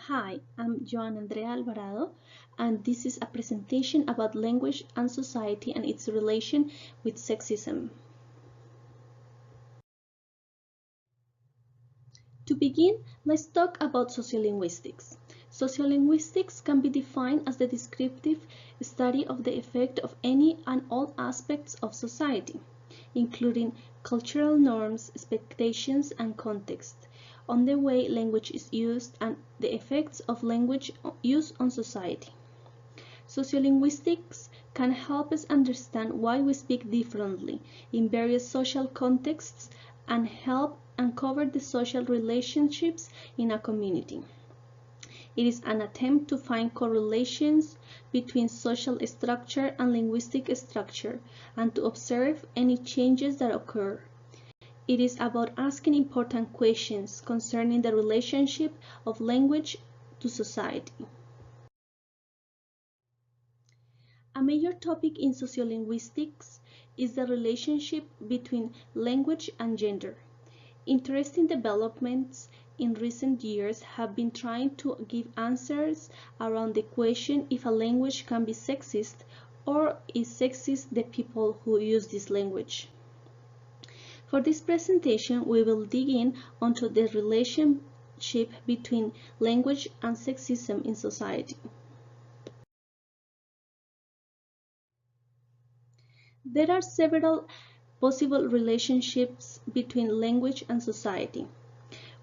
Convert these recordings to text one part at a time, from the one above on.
Hi, I'm Joan Andrea Alvarado, and this is a presentation about language and society and its relation with sexism. To begin, let's talk about sociolinguistics. Sociolinguistics can be defined as the descriptive study of the effect of any and all aspects of society, including cultural norms, expectations, and context, on the way language is used and the effects of language use on society. Sociolinguistics can help us understand why we speak differently in various social contexts and help uncover the social relationships in a community. It is an attempt to find correlations between social structure and linguistic structure and to observe any changes that occur. It is about asking important questions concerning the relationship of language to society. A major topic in sociolinguistics is the relationship between language and gender. Interesting developments in recent years have been trying to give answers around the question if a language can be sexist or is sexist the people who use this language. For this presentation, we will dig in onto the relationship between language and sexism in society. There are several possible relationships between language and society.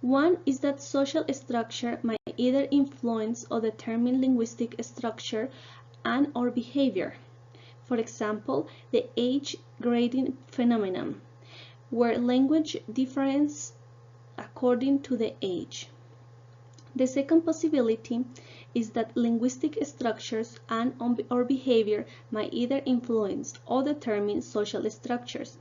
One is that social structure might either influence or determine linguistic structure and/or behavior. For example, the age grading phenomenon, where language differs according to the age. The second possibility is that linguistic structures and/or behavior might either influence or determine social structures.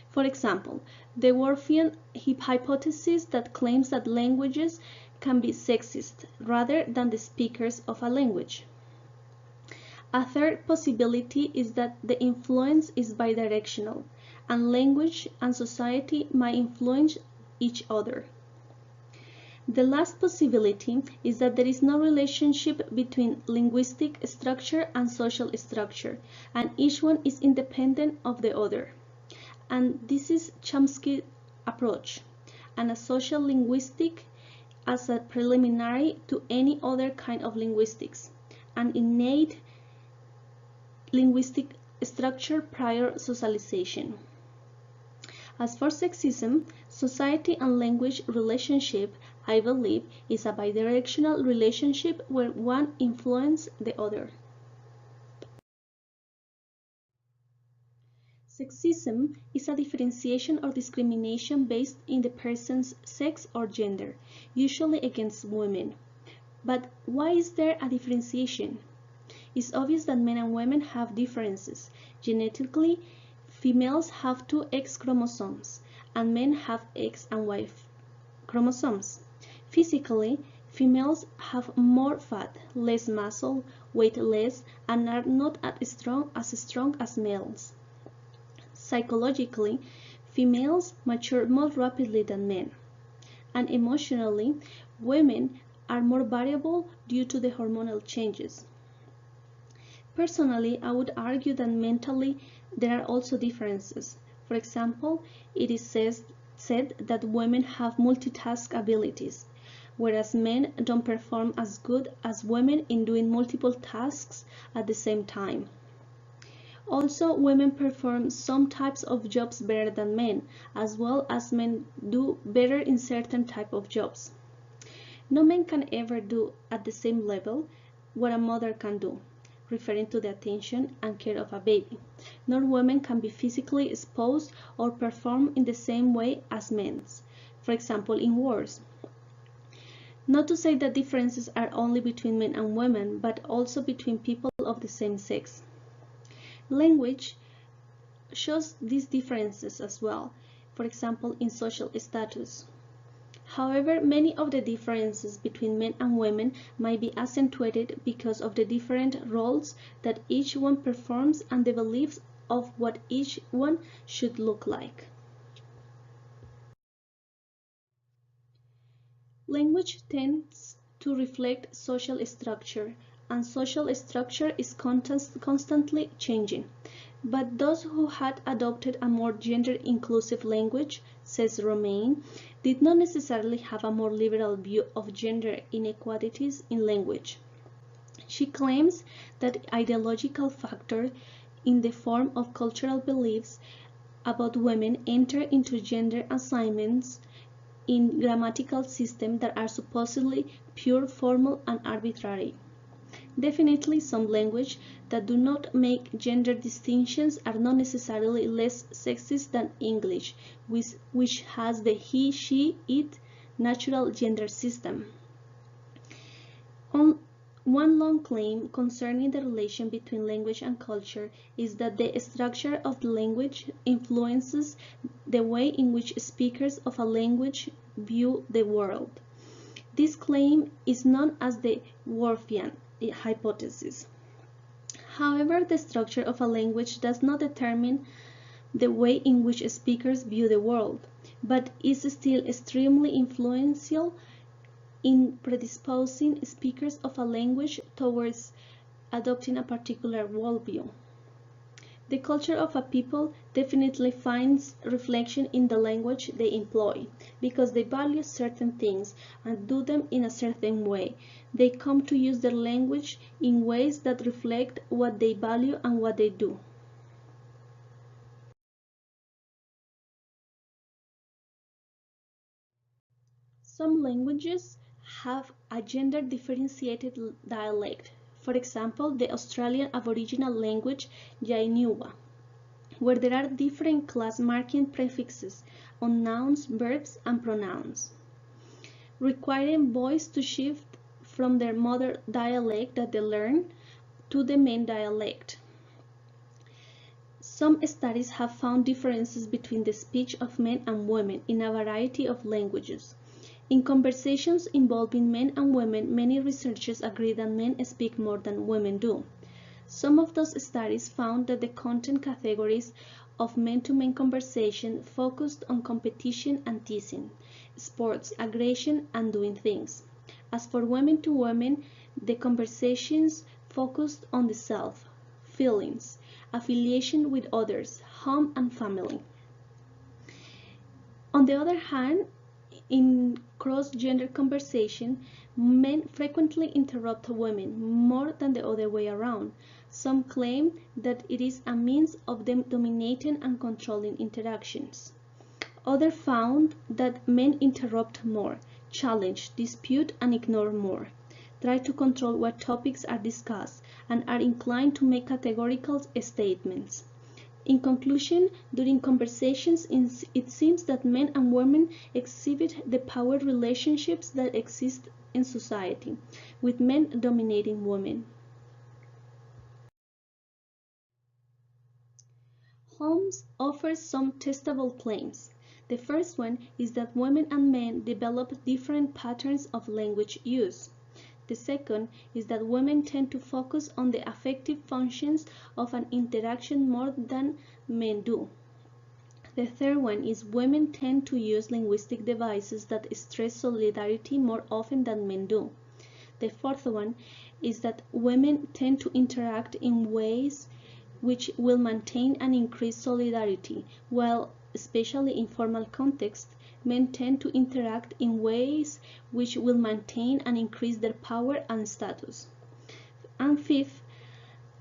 For example, the Worfian hypothesis that claims that languages can be sexist rather than the speakers of a language. A third possibility is that the influence is bidirectional, and language and society might influence each other. The last possibility is that there is no relationship between linguistic structure and social structure, and each one is independent of the other. And this is Chomsky's approach, and a social linguistic as a preliminary to any other kind of linguistics, an innate linguistic structure prior socialization. As for sexism, society and language relationship, I believe, is a bidirectional relationship where one influences the other. Sexism is a differentiation or discrimination based in the person's sex or gender, usually against women. But why is there a differentiation? It's obvious that men and women have differences. Genetically, females have two X chromosomes, and men have X and Y chromosomes. Physically, females have more fat, less muscle, weight less, and are not as strong as males. Psychologically, females mature more rapidly than men. And emotionally, women are more variable due to the hormonal changes. Personally, I would argue that mentally there are also differences. For example, it is said that women have multitask abilities, whereas men don't perform as good as women in doing multiple tasks at the same time. Also, women perform some types of jobs better than men, as well as men do better in certain type of jobs. No man can ever do at the same level what a mother can do, referring to the attention and care of a baby, nor women can be physically exposed or perform in the same way as men, for example in wars. Not to say that differences are only between men and women, but also between people of the same sex. Language shows these differences as well, for example in social status. However, many of the differences between men and women might be accentuated because of the different roles that each one performs and the beliefs of what each one should look like. Language tends to reflect social structure, and social structure is constantly changing. But those who had adopted a more gender-inclusive language, says Romain, did not necessarily have a more liberal view of gender inequalities in language. She claims that ideological factors in the form of cultural beliefs about women enter into gender assignments in grammatical systems that are supposedly pure, formal, and arbitrary. Definitely, some languages that do not make gender distinctions are not necessarily less sexist than English, which has the he, she, it natural gender system. One long claim concerning the relation between language and culture is that the structure of the language influences the way in which speakers of a language view the world. This claim is known as the Worfian hypothesis. However, the structure of a language does not determine the way in which speakers view the world, but is still extremely influential in predisposing speakers of a language towards adopting a particular worldview. The culture of a people definitely finds reflection in the language they employ, because they value certain things and do them in a certain way. They come to use their language in ways that reflect what they value and what they do. Some languages have a gender-differentiated dialect. For example, the Australian Aboriginal language Yainiwa, where there are different class marking prefixes on nouns, verbs, and pronouns, requiring boys to shift from their mother dialect that they learn to the main dialect. Some studies have found differences between the speech of men and women in a variety of languages. In conversations involving men and women, many researchers agree that men speak more than women do. Some of those studies found that the content categories of men-to-men conversation focused on competition and teasing, sports, aggression, and doing things. As for women-to-women, the conversations focused on the self, feelings, affiliation with others, home, and family. On the other hand, in cross-gender conversation, men frequently interrupt women more than the other way around. Some claim that it is a means of them dominating and controlling interactions. Others found that men interrupt more, challenge, dispute, and ignore more, try to control what topics are discussed, and are inclined to make categorical statements. In conclusion, during conversations, it seems that men and women exhibit the power relationships that exist in society, with men dominating women. Holmes offers some testable claims. The first one is that women and men develop different patterns of language use. The second is that women tend to focus on the affective functions of an interaction more than men do. The third one is women tend to use linguistic devices that stress solidarity more often than men do. The fourth one is that women tend to interact in ways which will maintain and increase solidarity, while, especially in formal contexts, men tend to interact in ways which will maintain and increase their power and status. And fifth,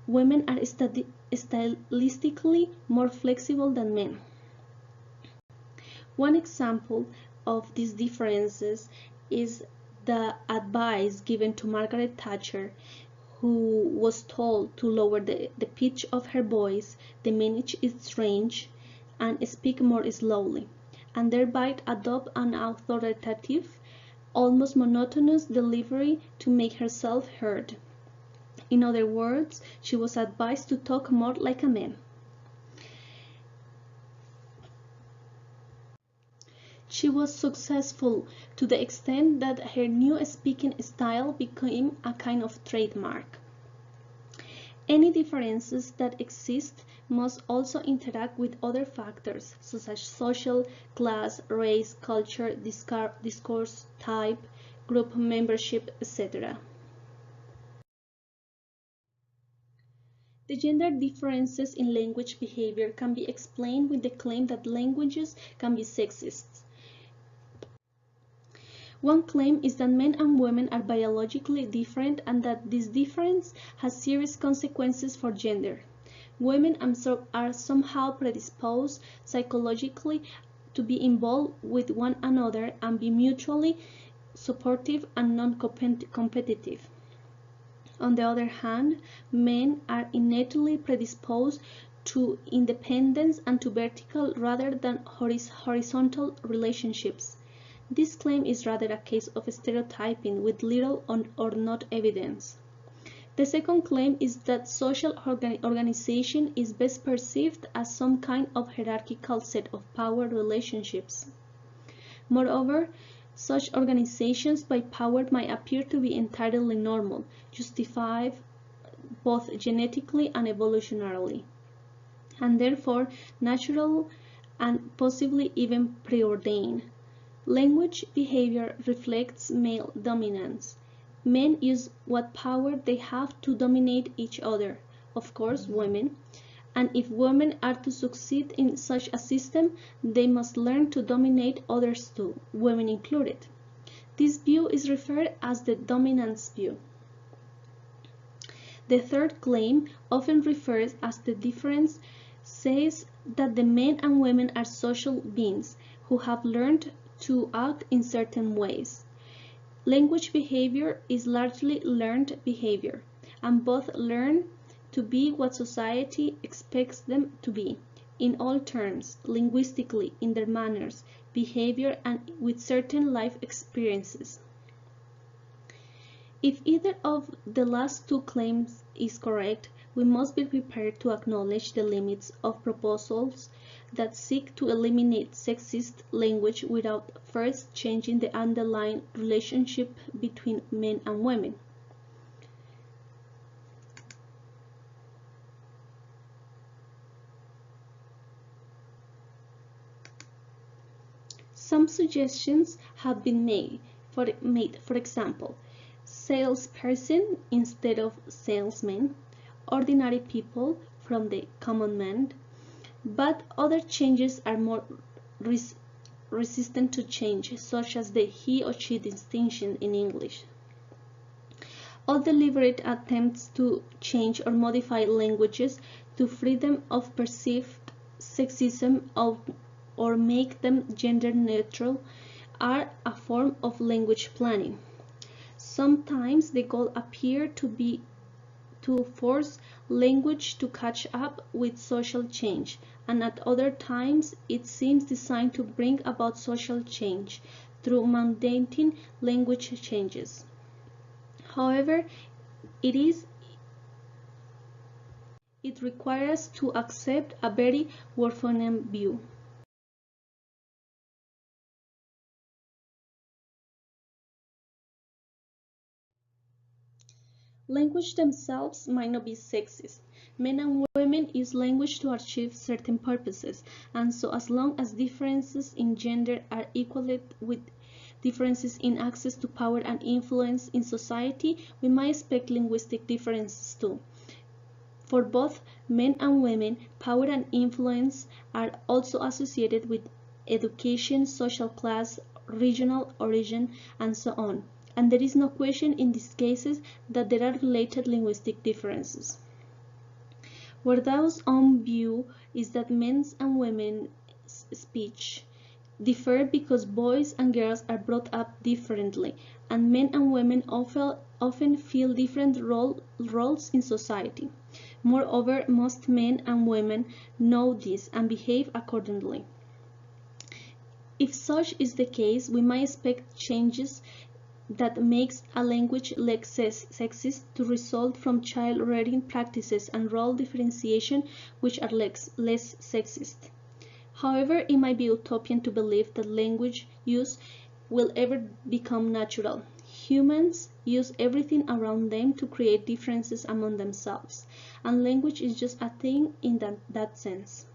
women are stylistically more flexible than men. One example of these differences is the advice given to Margaret Thatcher, who was told to lower the pitch of her voice, diminish its range, and speak more slowly, and thereby adopt an authoritative, almost monotonous delivery to make herself heard. In other words, she was advised to talk more like a man. She was successful to the extent that her new speaking style became a kind of trademark. Any differences that exist must also interact with other factors, such as social, class, race, culture, discourse type, group membership, etc. The gender differences in language behavior can be explained with the claim that languages can be sexist. One claim is that men and women are biologically different and that this difference has serious consequences for gender. Women are somehow predisposed psychologically to be involved with one another and be mutually supportive and non-competitive. On the other hand, men are innately predisposed to independence and to vertical rather than horizontal relationships. This claim is rather a case of stereotyping with little or not evidence. The second claim is that social organization is best perceived as some kind of hierarchical set of power relationships. Moreover, such organizations by power might appear to be entirely normal, justified both genetically and evolutionarily, and therefore natural and possibly even preordained. Language behavior reflects male dominance. Men use what power they have to dominate each other, of course women, and if women are to succeed in such a system, they must learn to dominate others too, women included. This view is referred as the dominance view. The third claim, often referred as the difference, says that the men and women are social beings who have learned to act in certain ways. Language behavior is largely learned behavior, and both learn to be what society expects them to be, in all terms, linguistically, in their manners, behavior, and with certain life experiences. If either of the last two claims is correct, we must be prepared to acknowledge the limits of proposals that seek to eliminate sexist language without first changing the underlying relationship between men and women. Some suggestions have been made, for example, salesperson instead of salesman, ordinary people from the common man, but other changes are more resistant to change, such as the he or she distinction in English. All deliberate attempts to change or modify languages to free them of perceived sexism or make them gender neutral are a form of language planning. Sometimes the goal appears to be to force language to catch up with social change, and at other times it seems designed to bring about social change through mandating language changes. However, it requires to accept a very Worfonian view. Language themselves might not be sexist. Men and women use language to achieve certain purposes, and so as long as differences in gender are equated with differences in access to power and influence in society, we might expect linguistic differences too. For both men and women, power and influence are also associated with education, social class, regional origin, and so on. And there is no question in these cases that there are related linguistic differences. Wardow's own view is that men's and women's speech differ because boys and girls are brought up differently, and men and women often fill different roles in society. Moreover, most men and women know this and behave accordingly. If such is the case, we might expect changes that makes a language less sexist to result from child rearing practices and role differentiation which are less sexist. However, it might be utopian to believe that language use will ever become natural. Humans use everything around them to create differences among themselves, and language is just a thing in that sense.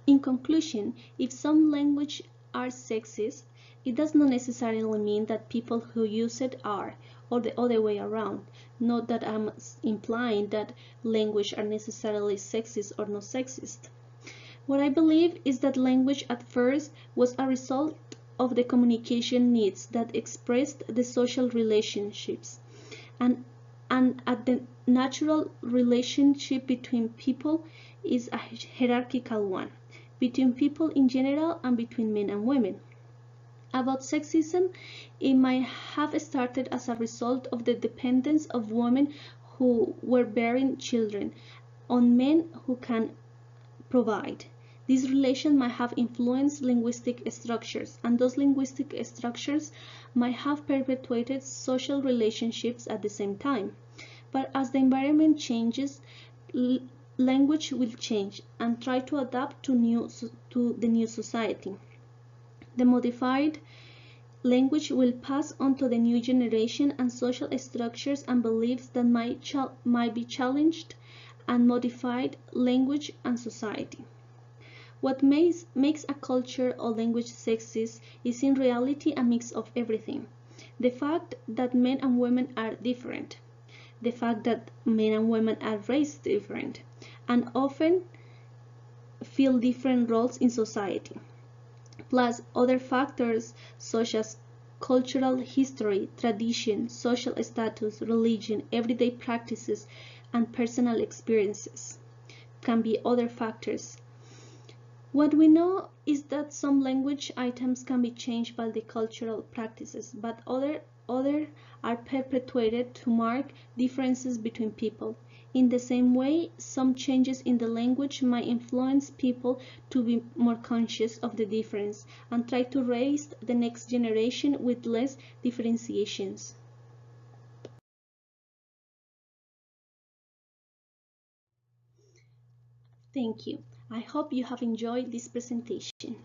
In conclusion, if some languages are sexist, It does not necessarily mean that people who use it are, or the other way around. Not that I'm implying that language are necessarily sexist or not sexist. What I believe is that language at first was a result of the communication needs that expressed the social relationships and at the natural relationship between people is a hierarchical one, between people in general and between men and women. About sexism, it might have started as a result of the dependence of women who were bearing children on men who can provide. This relation might have influenced linguistic structures, and those linguistic structures might have perpetuated social relationships at the same time. But as the environment changes, language will change and try to adapt to the new society. The modified language will pass on to the new generation, and social structures and beliefs that might be challenged and modified language and society. What makes a culture or language sexist is in reality a mix of everything. The fact that men and women are different, the fact that men and women are raised different, and often fill different roles in society, plus other factors such as cultural history, tradition, social status, religion, everyday practices, and personal experiences can be other factors. What we know is that some language items can be changed by the cultural practices, but other are perpetuated to mark differences between people. In the same way, some changes in the language might influence people to be more conscious of the difference and try to raise the next generation with less differentiations. Thank you. I hope you have enjoyed this presentation.